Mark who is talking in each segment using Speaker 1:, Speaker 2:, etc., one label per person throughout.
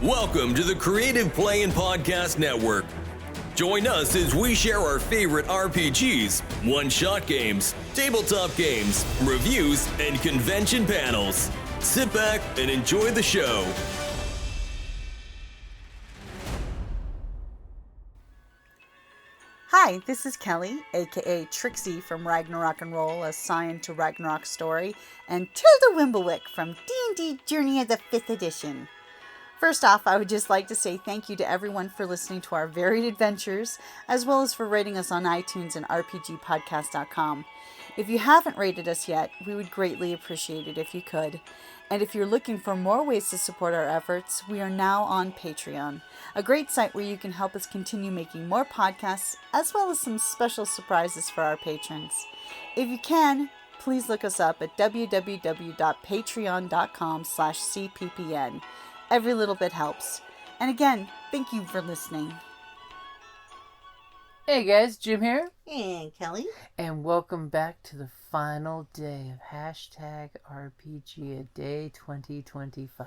Speaker 1: Welcome to the Creative Play and Podcast Network. Join us as we share our favorite RPGs, one-shot games, tabletop games, reviews, and convention panels. Sit back and enjoy the show.
Speaker 2: Hi, this is Kelly, aka Trixie from Ragnarok and Roll, assigned to Ragnarok Story, and Tilda Wimblewick from D&D Journey of the 5th Edition. First off, I would just like to say thank you to everyone for listening to our varied adventures, as well as for rating us on iTunes and RPGpodcast.com. If you haven't rated us yet, we would greatly appreciate it if you could. And if you're looking for more ways to support our efforts, we are now on Patreon, a great site where you can help us continue making more podcasts, as well as some special surprises for our patrons. If you can, please look us up at www.patreon.com/cppn. Every little bit helps. And again, thank you for listening.
Speaker 3: Hey guys, Jim here.
Speaker 2: And Kelly.
Speaker 3: And welcome back to the final day of #RPGaDAY2025.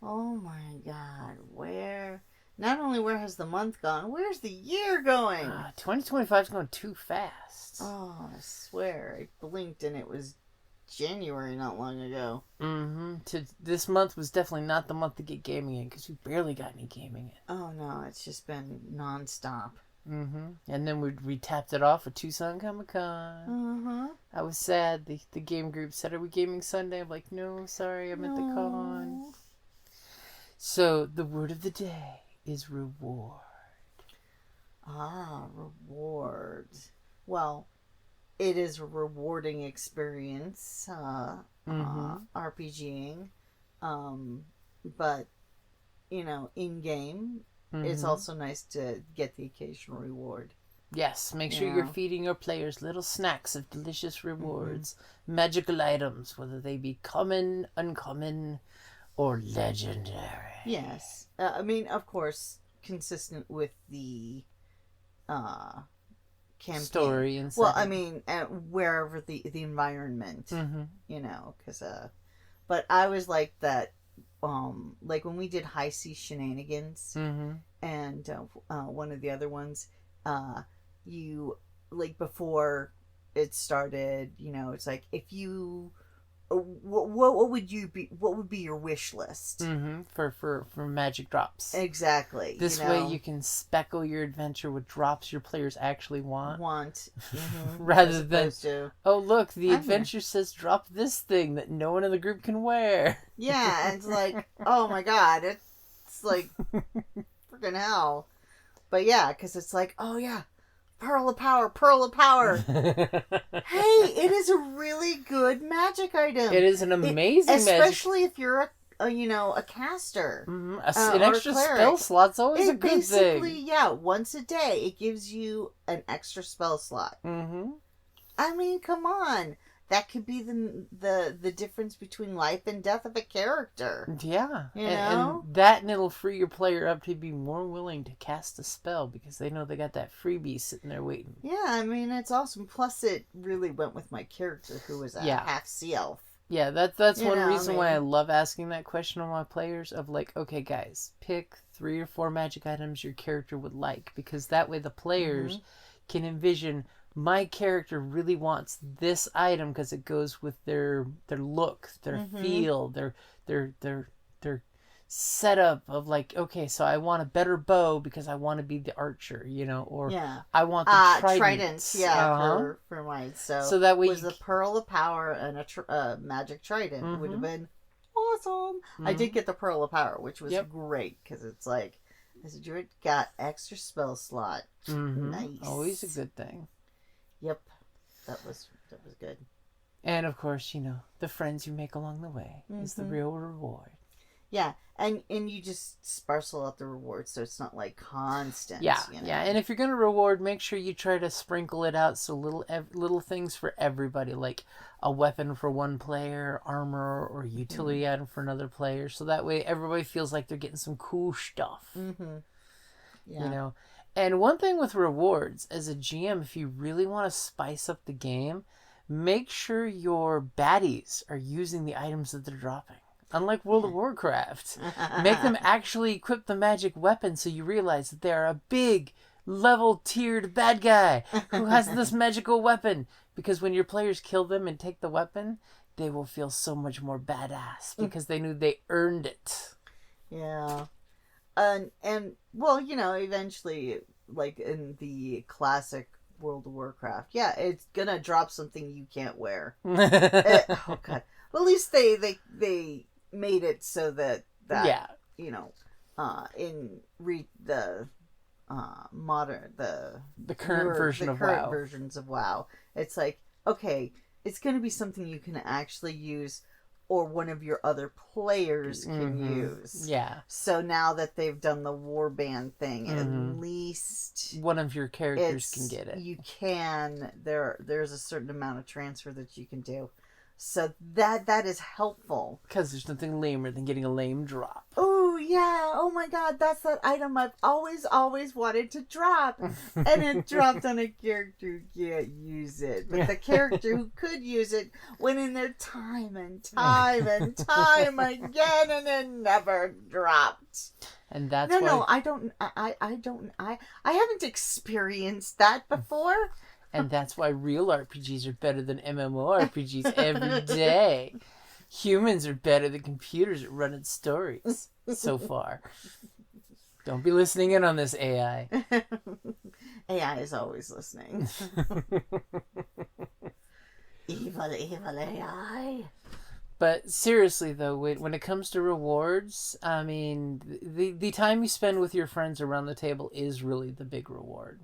Speaker 2: Oh my god, not only where has the month gone, where's the year going?
Speaker 3: 2025 is going too fast.
Speaker 2: Oh, I swear, I blinked and it was January not long ago.
Speaker 3: This month was definitely not the month to get gaming in, because we barely got any gaming in.
Speaker 2: Oh no, it's just been nonstop.
Speaker 3: And then we tapped it off with Tucson Comic-Con. I was sad. The game group said, "Are we gaming Sunday?" I'm like, "No, sorry, I'm at the con." So the word of the day is reward.
Speaker 2: Reward. Well, it is a rewarding experience, RPGing. But, in game, it's also nice to get the occasional reward.
Speaker 3: Yes, make sure you're feeding your players little snacks of delicious rewards. Magical items, whether they be common, uncommon, or legendary.
Speaker 2: Yes. Of course, consistent with the campaign.
Speaker 3: Story and
Speaker 2: stuff.
Speaker 3: setting.
Speaker 2: Well, wherever the environment, because but I was like that, like when we did High Seas Shenanigans, and one of the other ones, you, like, before it started, it's like, if you, what would be your wish list?
Speaker 3: For magic drops.
Speaker 2: Exactly.
Speaker 3: This way you can speckle your adventure with drops your players actually want. Rather than, oh look, the adventure says drop this thing that no one in the group can wear.
Speaker 2: Yeah, and it's like, oh my god, it's like freaking hell. But yeah, because it's like, oh yeah, Pearl of Power. Hey, it is a really good magic item.
Speaker 3: It is an amazing magic.
Speaker 2: Especially if you're a caster.
Speaker 3: An extra spell slot's always a good thing.
Speaker 2: Basically, once a day, it gives you an extra spell slot. Come on. That could be the difference between life and death of a character.
Speaker 3: Yeah. And it'll free your player up to be more willing to cast a spell because they know they got that freebie sitting there waiting.
Speaker 2: Yeah, it's awesome. Plus, it really went with my character, who was a half sea elf.
Speaker 3: Yeah, that's one reason why I love asking that question on my players of like, okay, guys, pick 3 or 4 magic items your character would like, because that way the players can envision, my character really wants this item because it goes with their look, their feel, their setup of like, okay, so I want a better bow because I want to be the archer, or I want the trident.
Speaker 2: For mine. So
Speaker 3: that way
Speaker 2: was the Pearl of Power and a magic trident would have been awesome. I did get the Pearl of Power, which was great because it's like, I said, you got extra spell slot. Nice.
Speaker 3: Always a good thing.
Speaker 2: Yep, that was good.
Speaker 3: And of course, the friends you make along the way is the real reward.
Speaker 2: Yeah, and you just sparkle out the rewards, so it's not like constant.
Speaker 3: Yeah, and if you're gonna reward, make sure you try to sprinkle it out so little things for everybody, like a weapon for one player, armor, or utility item for another player, so that way everybody feels like they're getting some cool stuff.
Speaker 2: Yeah.
Speaker 3: And one thing with rewards, as a GM, if you really want to spice up the game, make sure your baddies are using the items that they're dropping. unlike World of Warcraft. Make them actually equip the magic weapon so you realize that they're a big, level-tiered bad guy who has this magical weapon. Because when your players kill them and take the weapon, they will feel so much more badass because they knew they earned it.
Speaker 2: Yeah. And well, eventually, like in the classic World of Warcraft, yeah, it's gonna drop something you can't wear. Oh god. Well, at least they made it so that
Speaker 3: yeah,
Speaker 2: in the modern
Speaker 3: the current version of WoW.
Speaker 2: Versions of WoW, it's like, okay, it's gonna be something you can actually use, or one of your other players can use.
Speaker 3: Yeah.
Speaker 2: So now that they've done the warband thing, at least
Speaker 3: one of your characters can get it.
Speaker 2: You can. There's a certain amount of transfer that you can do. So that is helpful.
Speaker 3: Because there's nothing lamer than getting a lame drop.
Speaker 2: Oh, yeah. Oh, my God. That's that item I've always wanted to drop. And it dropped on a character who can't use it. But the character who could use it went in there time and time and time again, and it never dropped.
Speaker 3: And that's
Speaker 2: No, I haven't experienced that before.
Speaker 3: And that's why real RPGs are better than MMORPGs every day. Humans are better than computers at running stories so far. Don't be listening in on this, AI.
Speaker 2: AI is always listening. Evil AI.
Speaker 3: But seriously, though, when it comes to rewards, I mean, the time you spend with your friends around the table is really the big reward.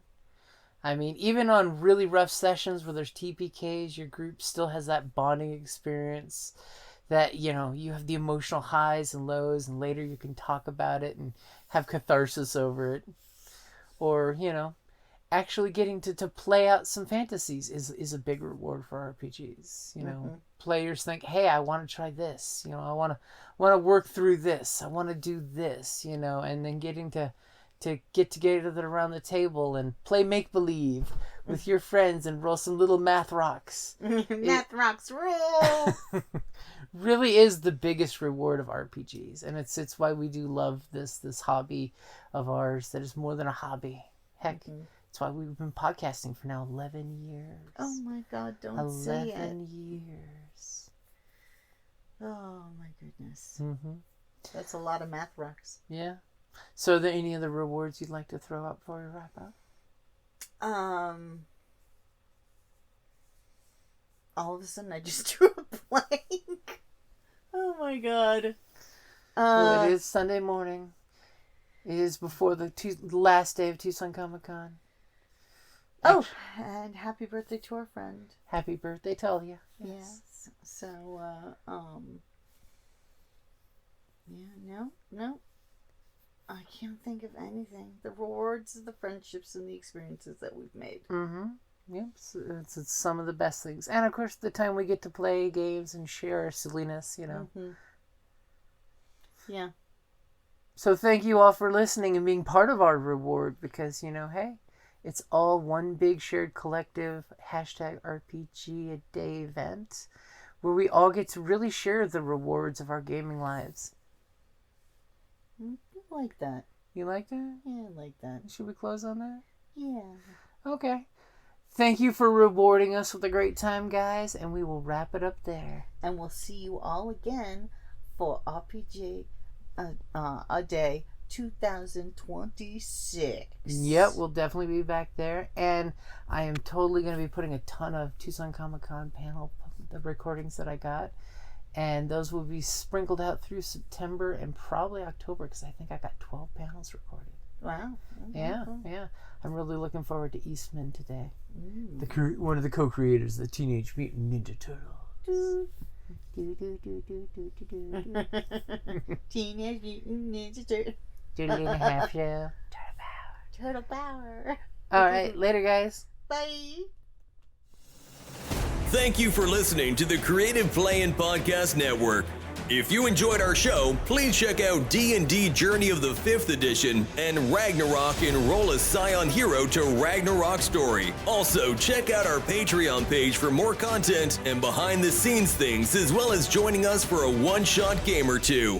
Speaker 3: I mean, even on really rough sessions where there's TPKs, your group still has that bonding experience that, you have the emotional highs and lows, and later you can talk about it and have catharsis over it. Or, actually getting to play out some fantasies is a big reward for RPGs. Players think, hey, I want to try this. I want to work through this. I want to do this, and then getting to get together around the table and play make-believe with your friends and roll some little math rocks.
Speaker 2: Math rocks roll!
Speaker 3: Really is the biggest reward of RPGs. And it's why we do love this hobby of ours that is more than a hobby. Heck, it's why we've been podcasting for now 11 years.
Speaker 2: Oh my God, don't say it.
Speaker 3: 11 years.
Speaker 2: Oh my goodness.
Speaker 3: Mm-hmm.
Speaker 2: That's a lot of math rocks.
Speaker 3: Yeah. So are there any other rewards you'd like to throw up before we wrap up?
Speaker 2: All of a sudden I just drew a blank. Oh my God.
Speaker 3: Well, it is Sunday morning. It is before the last day of Tucson Comic Con.
Speaker 2: Oh, and happy birthday to our friend.
Speaker 3: Happy birthday, Talia.
Speaker 2: Yes. So, yeah, no. I can't think of anything. The rewards of the friendships and the experiences that we've made.
Speaker 3: Mm-hmm. Yep. It's some of the best things. And, of course, the time we get to play games and share our silliness,
Speaker 2: Mm-hmm. Yeah.
Speaker 3: So thank you all for listening and being part of our reward because, hey, it's all one big shared collective #RPGaDay event where we all get to really share the rewards of our gaming lives.
Speaker 2: I like that.
Speaker 3: You like that?
Speaker 2: Yeah, I like that.
Speaker 3: Should we close on that?
Speaker 2: Yeah.
Speaker 3: Okay. Thank you for rewarding us with a great time, guys, and we will wrap it up there.
Speaker 2: And we'll see you all again for RPGaDAY 2026.
Speaker 3: Yep, we'll definitely be back there. And I am totally going to be putting a ton of Tucson Comic Con panel, the recordings that I got. And those will be sprinkled out through September and probably October because I think I got 12 panels recorded.
Speaker 2: Wow.
Speaker 3: Yeah. I'm really looking forward to Eastman today. One of the co-creators of the Teenage Mutant Ninja Turtles.
Speaker 2: Teenage Mutant Ninja Turtles.
Speaker 3: 2.5 show.
Speaker 2: Turtle power.
Speaker 3: All right, later, guys.
Speaker 2: Bye.
Speaker 1: Thank you for listening to the Creative Playing Podcast Network. If you enjoyed our show, please check out D&D Journey of the 5th Edition and Ragnarok Enroll a Scion Hero to Ragnarok Story. Also, check out our Patreon page for more content and behind-the-scenes things, as well as joining us for a one-shot game or two.